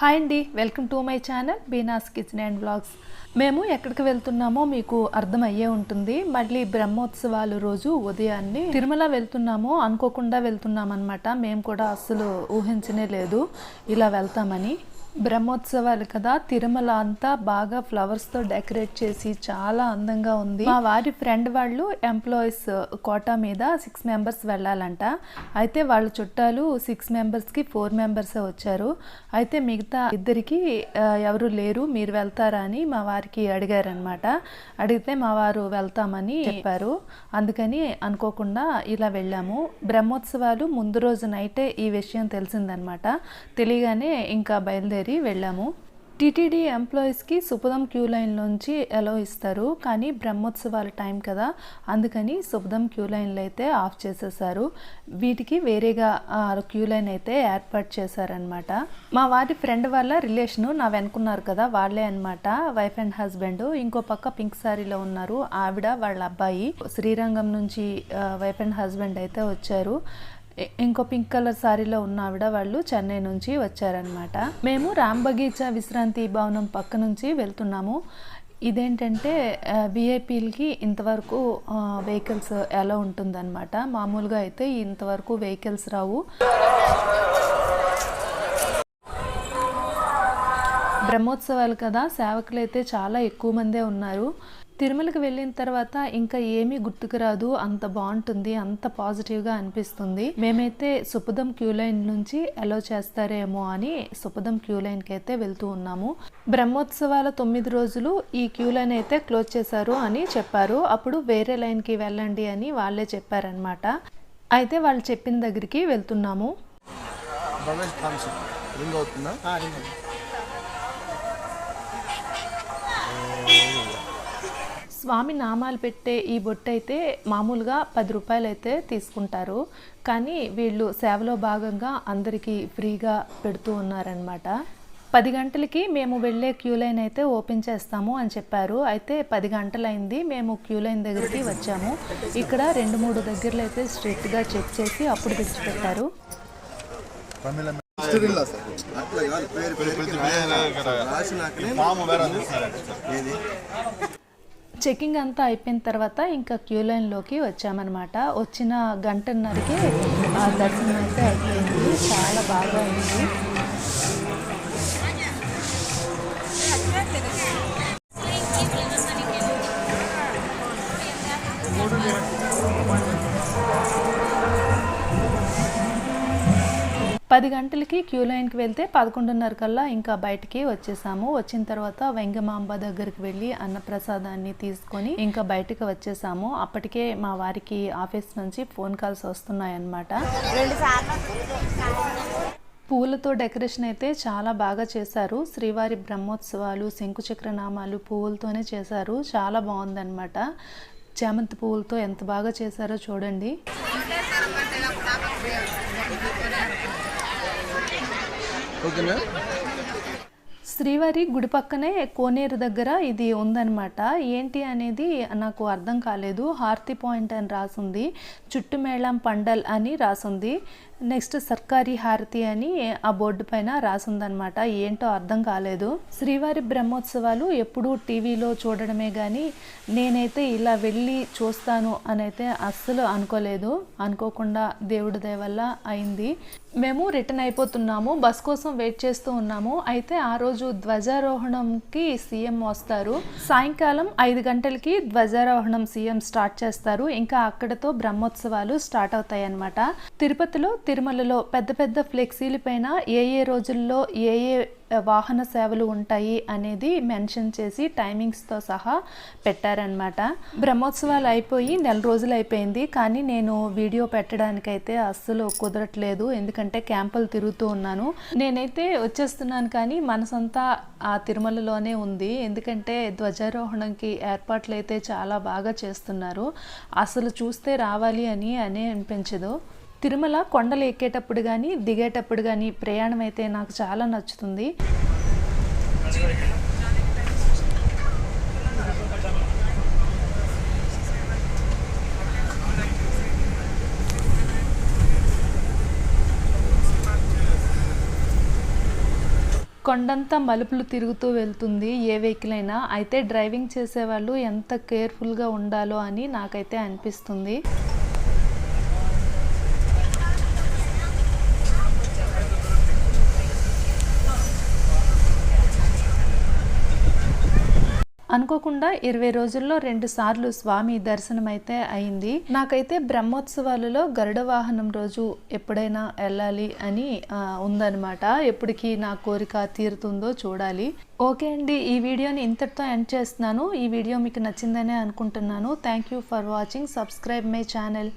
Hi అండి, welcome to my channel Beena's kitchen and vlogs. మేము ఎక్కడికి వెళ్తున్నామో మీకు అర్థమయ్యే ఉంటుంది. మళ్ళీ బ్రహ్మోత్సవాలు రోజు ఉదయాన్నే తిరుమల వెళ్తున్నాము. అనుకోకుండా వెళ్తున్నాం అనమాట. మేము కూడా అస్సలు ఊహించనే లేదు ఇలా వెళ్తామని. బ్రహ్మోత్సవాలు కదా, తిరుమల అంతా బాగా ఫ్లవర్స్తో డెకరేట్ చేసి చాలా అందంగా ఉంది. మా వారి ఫ్రెండ్ వాళ్ళు ఎంప్లాయీస్ కోటా మీద 6 మెంబర్స్ వెళ్ళాలంట. అయితే వాళ్ళ చుట్టాలు 6 మెంబర్స్కి 4 మెంబర్సే వచ్చారు. అయితే మిగతా ఇద్దరికి ఎవరు లేరు, మీరు వెళ్తారా అని మా వారికి అడిగారనమాట. అడిగితే మా వారు వెళ్తామని చెప్పారు. అందుకని అనుకోకుండా ఇలా వెళ్ళాము. బ్రహ్మోత్సవాలు ముందు రోజు నైటే ఈ విషయం తెలిసిందనమాట. తెలియగానే ఇంకా బయలుదేరి వెళ్ళాము. టీటీడీ ఎంప్లాయీస్కి సుపదం క్యూ లైన్లోంచి అలో ఇస్తారు, కానీ బ్రహ్మోత్సవాల టైం కదా, అందుకని సుపదం క్యూ లైన్లు అయితే ఆఫ్ చేసేసారు. వీటికి వేరేగా క్యూ లైన్ అయితే ఏర్పాటు చేశారనమాట. మా వారి ఫ్రెండ్ వాళ్ళ రిలేషను నా వెనుకున్నారు కదా, వాళ్ళే అనమాట, వైఫ్ అండ్ హస్బెండ్. ఇంకో పక్క పింక్ సారీలో ఉన్నారు ఆవిడ, వాళ్ళ అబ్బాయి. శ్రీరంగం నుంచి వైఫ్ అండ్ హస్బెండ్ అయితే వచ్చారు. ఇంకో పింక్ కలర్ సారీలో ఉన్న ఆవిడ వాళ్ళు చెన్నై నుంచి వచ్చారనమాట. మేము రాంబగీచా విశ్రాంతి భవనం పక్క నుంచి వెళ్తున్నాము. ఇదేంటంటే విఐపీలకి ఇంతవరకు వెహికల్స్ ఎలా ఉంటుందన్నమాట. మామూలుగా అయితే ఇంతవరకు వెహికల్స్ రావు. బ్రహ్మోత్సవాలు కదా, సేవకులు అయితే చాలా ఎక్కువ మందే ఉన్నారు. తిరుమలకి వెళ్ళిన తర్వాత ఇంకా ఏమీ గుర్తుకు రాదు, అంత బాగుంటుంది, అంత పాజిటివ్గా అనిపిస్తుంది. మేమైతే సుపదం క్యూ లైన్ నుంచి అలో చేస్తారేమో అని సుపదం క్యూ లైన్కి అయితే వెళ్తూ ఉన్నాము. బ్రహ్మోత్సవాల 9 రోజులు ఈ క్యూ లైన్ అయితే క్లోజ్ చేశారు అని చెప్పారు. అప్పుడు వేరే లైన్కి వెళ్ళండి అని వాళ్ళే చెప్పారనమాట. అయితే వాళ్ళు చెప్పిన దగ్గరికి వెళ్తున్నాము. స్వామి నామాలు పెట్టే ఈ బొట్టు అయితే మామూలుగా 10 రూపాయలు అయితే తీసుకుంటారు, కానీ వీళ్ళు సేవలో భాగంగా అందరికీ ఫ్రీగా పెడుతూ ఉన్నారనమాట. 10 గంటలకి మేము వెళ్ళే క్యూ లైన్ అయితే ఓపెన్ చేస్తాము అని చెప్పారు. అయితే 10 గంటలైంది, మేము క్యూ లైన్ దగ్గరికి వచ్చాము. ఇక్కడ 2-3 దగ్గరలో అయితే స్ట్రిక్ట్గా చెక్ చేసి అప్పుడు విడిచిపెట్టారు. చెకింగ్ అంతా అయిపోయిన తర్వాత ఇంకా క్యూ లైన్లోకి వచ్చామన్నమాట. వచ్చిన గంటన్నరకి దర్శనం అయితే అయిపోయింది. చాలా బాగా అయింది. పది గంటలకి క్యూ లైన్కి వెళ్తే 11:30 కల్లా ఇంకా బయటికి వచ్చేసాము. వచ్చిన తర్వాత వెంగమాంబ దగ్గరికి వెళ్ళి అన్నప్రసాదాన్ని తీసుకొని ఇంకా బయటకు వచ్చేసాము. అప్పటికే మా వారికి ఆఫీస్ నుంచి ఫోన్ కాల్స్ వస్తున్నాయన్నమాట. పూలతో డెకరేషన్ అయితే చాలా బాగా చేశారు. శ్రీవారి బ్రహ్మోత్సవాలు శంకుచక్రనామాలు పువ్వులతోనే చేశారు. చాలా బాగుందన్నమాట. చామంతి పువ్వులతో ఎంత బాగా చేశారో చూడండి. శ్రీవారి గుడి పక్కనే కోనేరు దగ్గర ఇది ఉందన్నమాట. ఏంటి అనేది నాకు అర్థం కాలేదు. హారతి పాయింట్ అని రాసుంది, చుట్టుమేళం పండల్ అని రాసుంది, నెక్స్ట్ సర్కారీ హారతి అని ఆ బోర్డు పైన రాసుందనమాట. ఏంటో అర్థం కాలేదు. శ్రీవారి బ్రహ్మోత్సవాలు ఎప్పుడూ టీవీలో చూడడమే కానీ నేనైతే ఇలా వెళ్ళి చూస్తాను అని అయితే అస్సలు అనుకోలేదు. అనుకోకుండా దేవుడి దయ వల్ల అయింది. మేము రిటర్న్ అయిపోతున్నాము, బస్ కోసం వెయిట్ చేస్తూ ఉన్నాము. అయితే ఆ రోజు ధ్వజారోహణంకి సీఎం వస్తారు. సాయంకాలం 5 గంటలకి ధ్వజారోహణం సీఎం స్టార్ట్ చేస్తారు. ఇంకా అక్కడతో బ్రహ్మోత్సవాలు స్టార్ట్ అవుతాయి అన్నమాట. తిరుపతిలో తిరుమలలో పెద్ద పెద్ద ఫ్లెక్సీల పైన ఏ రోజుల్లో ఏ వాహన సేవలు ఉంటాయి అనేది మెన్షన్ చేసి టైమింగ్స్తో సహా పెట్టారనమాట. బ్రహ్మోత్సవాలు అయిపోయి 1 రోజులు అయిపోయింది, కానీ నేను వీడియో పెట్టడానికైతే అస్సలు కుదరట్లేదు, ఎందుకంటే క్యాంపులు తిరుగుతూ ఉన్నాను. నేనైతే వచ్చేస్తున్నాను కానీ మనసంతా ఆ తిరుమలలోనే ఉంది. ఎందుకంటే ధ్వజారోహణంకి ఏర్పాట్లు అయితే చాలా బాగా చేస్తున్నారు. అసలు చూస్తే రావాలి అని అనిపించదు. తిరుమల కొండలు ఎక్కేటప్పుడు కానీ దిగేటప్పుడు కానీ ప్రయాణం అయితే నాకు చాలా నచ్చుతుంది. కొండంతా మలుపులు తిరుగుతూ వెళ్తుంది ఏ వెహికల్ అయినా. అయితే డ్రైవింగ్ చేసేవాళ్ళు ఎంత కేర్ఫుల్గా ఉండాలో అని నాకైతే అనిపిస్తుంది. అనుకోకుండా 20 రోజుల్లో 2 సార్లు స్వామి దర్శనం అయితే అయింది. నాకైతే బ్రహ్మోత్సవాలలో గరుడ వాహనం రోజు ఎప్పుడైనా వెళ్ళాలి అని ఉందన్నమాట. ఎప్పటికీ నా కోరిక తీరుతుందో చూడాలి. ఓకే అండి, ఈ వీడియోని ఇంతటితో ఎండ్ చేస్తున్నాను. ఈ వీడియో మీకు నచ్చిందనే అనుకుంటున్నాను. Thank you for watching. Subscribe my channel.